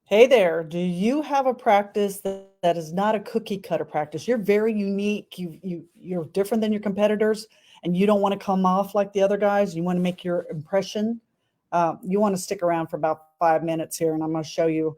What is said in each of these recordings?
Hey there, do you have a practice that is not a cookie cutter practice? You're very unique. You're different than your competitors, and you don't want to come off like the other guys. You want to make your impression. You want to stick around for about 5 minutes here, and I'm going to show you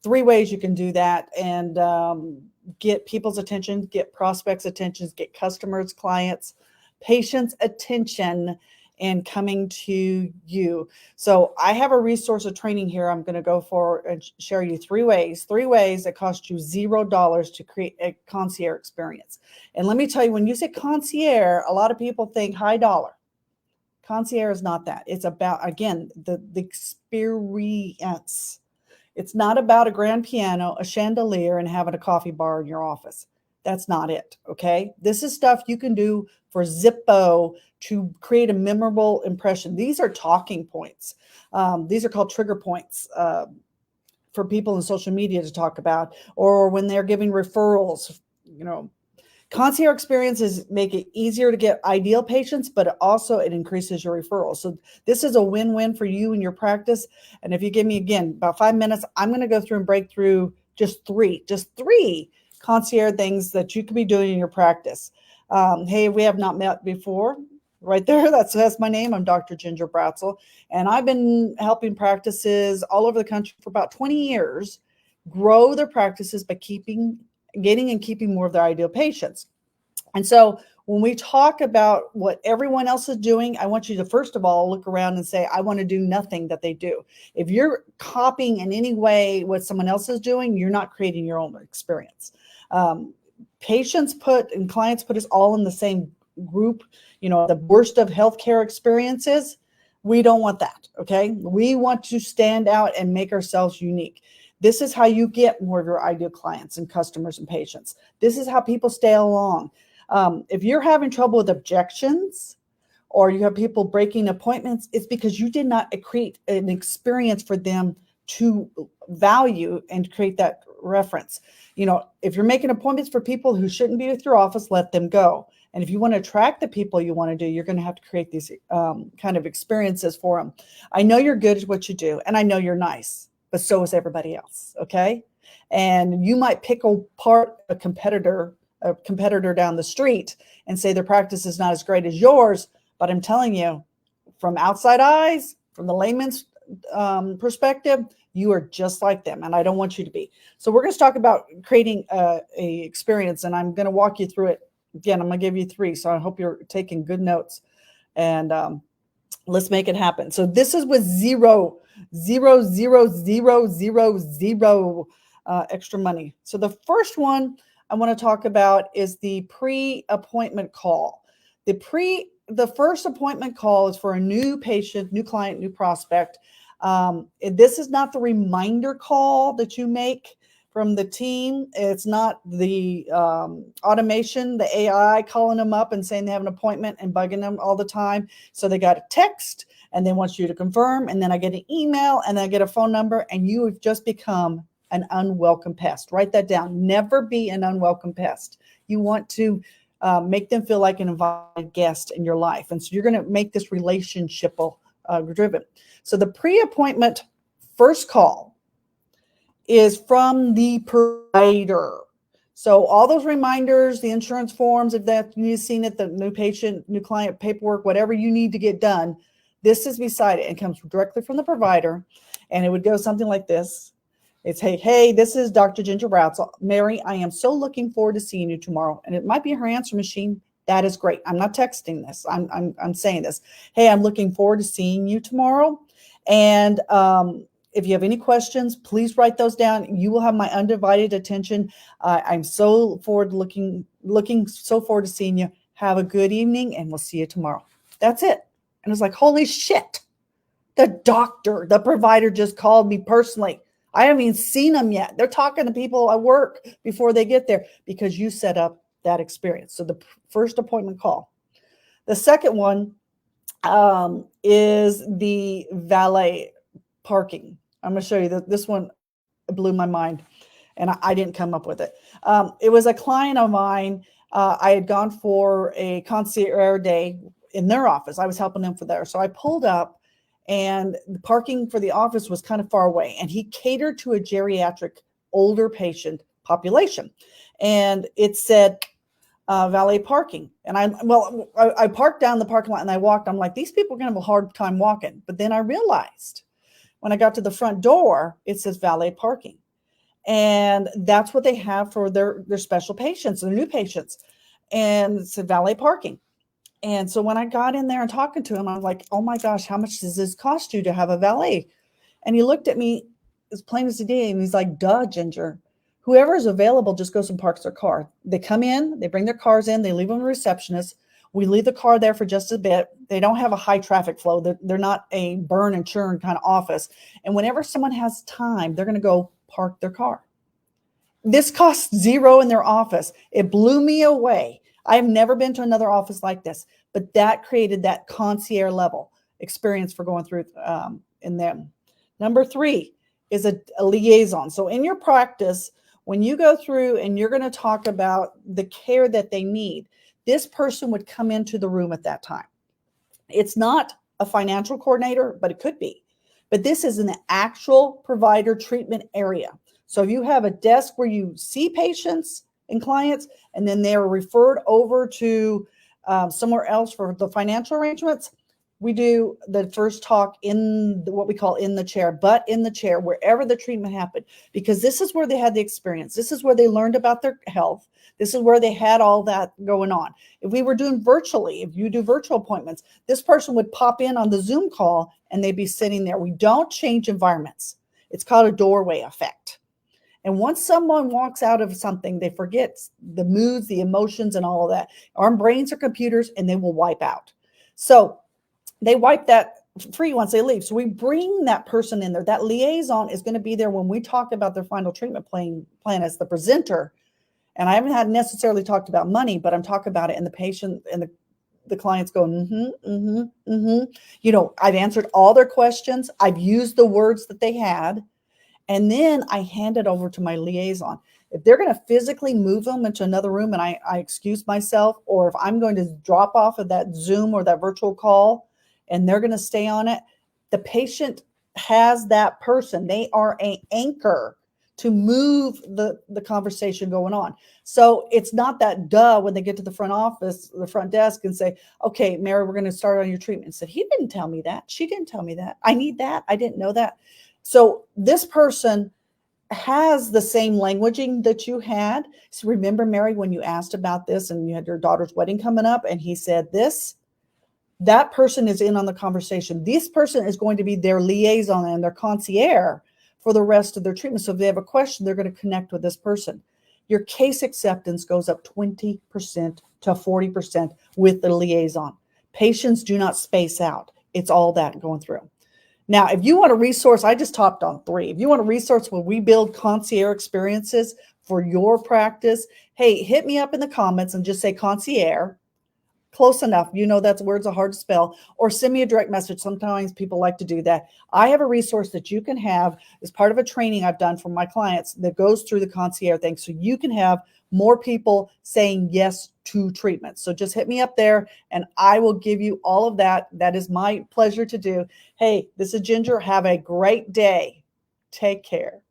three ways you can do that and get people's attention, get prospects' attention, get customers, clients, patients' attention, and coming to you. So I have a resource of training here. I'm going to go for and share you three ways that cost you $0 to create a concierge experience. And let me tell you, when you say concierge, a lot of people think high dollar. Concierge is not that. It's about, again, the experience. It's not about a grand piano, a chandelier, and having a coffee bar in your office. That's not it, okay? This is stuff you can do for Zippo to create a memorable impression. These are talking points. These are called trigger points for people in social media to talk about, or when they're giving referrals. Concierge experiences make it easier to get ideal patients, but also it increases your referrals. So this is a win-win for you and your practice. And if you give me, again, about 5 minutes, I'm going to go through and break through just three concierge things that you could be doing in your practice. Hey, we have not met before. Right there, that's my name. I'm Dr. Ginger Bratzel, and I've been helping practices all over the country for about 20 years grow their practices by getting and keeping more of their ideal patients. And so when we talk about what everyone else is doing, I want you to first of all look around and say, I want to do nothing that they do. If you're copying in any way what someone else is doing, you're not creating your own experience. Patients and clients put us all in the same group, the worst of healthcare experiences. We don't want that, okay? We want to stand out and make ourselves unique. This is how you get more of your ideal clients and customers and patients. This is how people stay along. If you're having trouble with objections or you have people breaking appointments, it's because you did not create an experience for them to value and create that reference. If you're making appointments for people who shouldn't be with your office, let them go. And if you want to attract the people you want to do, you're going to have to create these kind of experiences for them. I know you're good at what you do, and I know you're nice, but so is everybody else, okay? And you might pick apart a competitor down the street and say their practice is not as great as yours, but I'm telling you, from outside eyes, from the layman's perspective, you are just like them, and I don't want you to be. So we're going to talk about creating a experience, and I'm going to walk you through it. Again, I'm going to give you three, so I hope you're taking good notes, and let's make it happen. So this is with zero extra money. So the first one I want to talk about is the pre-appointment call. The first appointment call is for a new patient, new client, new prospect. This is not the reminder call that you make from the team. It's not the automation, the AI calling them up and saying they have an appointment and bugging them all the time. So they got a text and they want you to confirm, and then I get an email and then I get a phone number, and you have just become an unwelcome pest. Write that down. Never be an unwelcome pest. You want to make them feel like an invited guest in your life. And so you're going to make this relationship driven. So the pre-appointment first call is from the provider. So all those reminders, the insurance forms, if that you've seen it, the new patient, new client paperwork, whatever you need to get done, this is beside it. It comes directly from the provider, and it would go something like this. It's, hey, this is Dr. Ginger Bratzel. Mary, I am so looking forward to seeing you tomorrow. And it might be her answer machine. That is great. I'm not texting this. I'm saying this. Hey, I'm looking forward to seeing you tomorrow. And if you have any questions, please write those down. You will have my undivided attention. I'm so looking so forward to seeing you. Have a good evening, and we'll see you tomorrow. That's it. And it's like, holy shit. The provider just called me personally. I haven't even seen them yet. They're talking to people at work before they get there because you set up that experience. So the first appointment call. The second one is the valet parking. I'm going to show you that this one blew my mind, and I didn't come up with it. It was a client of mine. I had gone for a concierge day in their office. I was helping them for there. So I pulled up, and the parking for the office was kind of far away, and he catered to a geriatric older patient population, and it said valet parking. And I parked down the parking lot and I walked. I'm like, these people are gonna have a hard time walking. But then I realized when I got to the front door, it says valet parking, and that's what they have for their special patients, their new patients, and it's a valet parking. And so when I got in there and talking to him, I'm like, oh my gosh, how much does this cost you to have a valet? And he looked at me as plain as he did, and he's like, duh, Ginger. Whoever is available just goes and parks their car. They come in, they bring their cars in, they leave them to the receptionist. We leave the car there for just a bit. They don't have a high traffic flow. They're not a burn and churn kind of office. And whenever someone has time, they're going to go park their car. This costs $0 in their office. It blew me away. I've never been to another office like this, but that created that concierge level experience for going through in them. Number 3 is a liaison. So in your practice, when you go through and you're going to talk about the care that they need, this person would come into the room at that time. It's not a financial coordinator, but it could be. But this is an actual provider treatment area. So if you have a desk where you see patients and clients, and then they're referred over to somewhere else for the financial arrangements, we do the first talk in what we call in the chair, but in the chair, wherever the treatment happened, because this is where they had the experience. This is where they learned about their health. This is where they had all that going on. If we were doing virtually, if you do virtual appointments, this person would pop in on the Zoom call and they'd be sitting there. We don't change environments. It's called a doorway effect. And once someone walks out of something, they forget the moods, the emotions, and all of that. Our brains are computers, and they will wipe out. So they wipe that free once they leave. So we bring that person in there. That liaison is going to be there when we talk about their final treatment plan as the presenter. And I haven't had necessarily talked about money, but I'm talking about it, and the patient and the clients go, You know, I've answered all their questions. I've used the words that they had. And then I hand it over to my liaison. If they're going to physically move them into another room and I excuse myself, or if I'm going to drop off of that Zoom or that virtual call and they're going to stay on it, the patient has that person. They are an anchor to move the conversation going on. So it's not that duh when they get to the front office, the front desk, and say, okay, Mary, we're going to start on your treatment. Said, he didn't tell me that. She didn't tell me that. I need that. I didn't know that. So this person has the same languaging that you had. So remember, Mary, when you asked about this and you had your daughter's wedding coming up and he said this, that person is in on the conversation. This person is going to be their liaison and their concierge for the rest of their treatment. So if they have a question, they're going to connect with this person. Your case acceptance goes up 20% to 40% with the liaison. Patients do not space out. It's all that going through. Now, if you want a resource, I just topped on 3. If you want a resource where we build concierge experiences for your practice, hey, hit me up in the comments and just say concierge. Close enough. You know, that's words are hard to spell. Or send me a direct message. Sometimes people like to do that. I have a resource that you can have as part of a training I've done for my clients that goes through the concierge thing. So you can have more people saying yes to treatment. So just hit me up there and I will give you all of that. That is my pleasure to do. Hey, this is Ginger. Have a great day. Take care.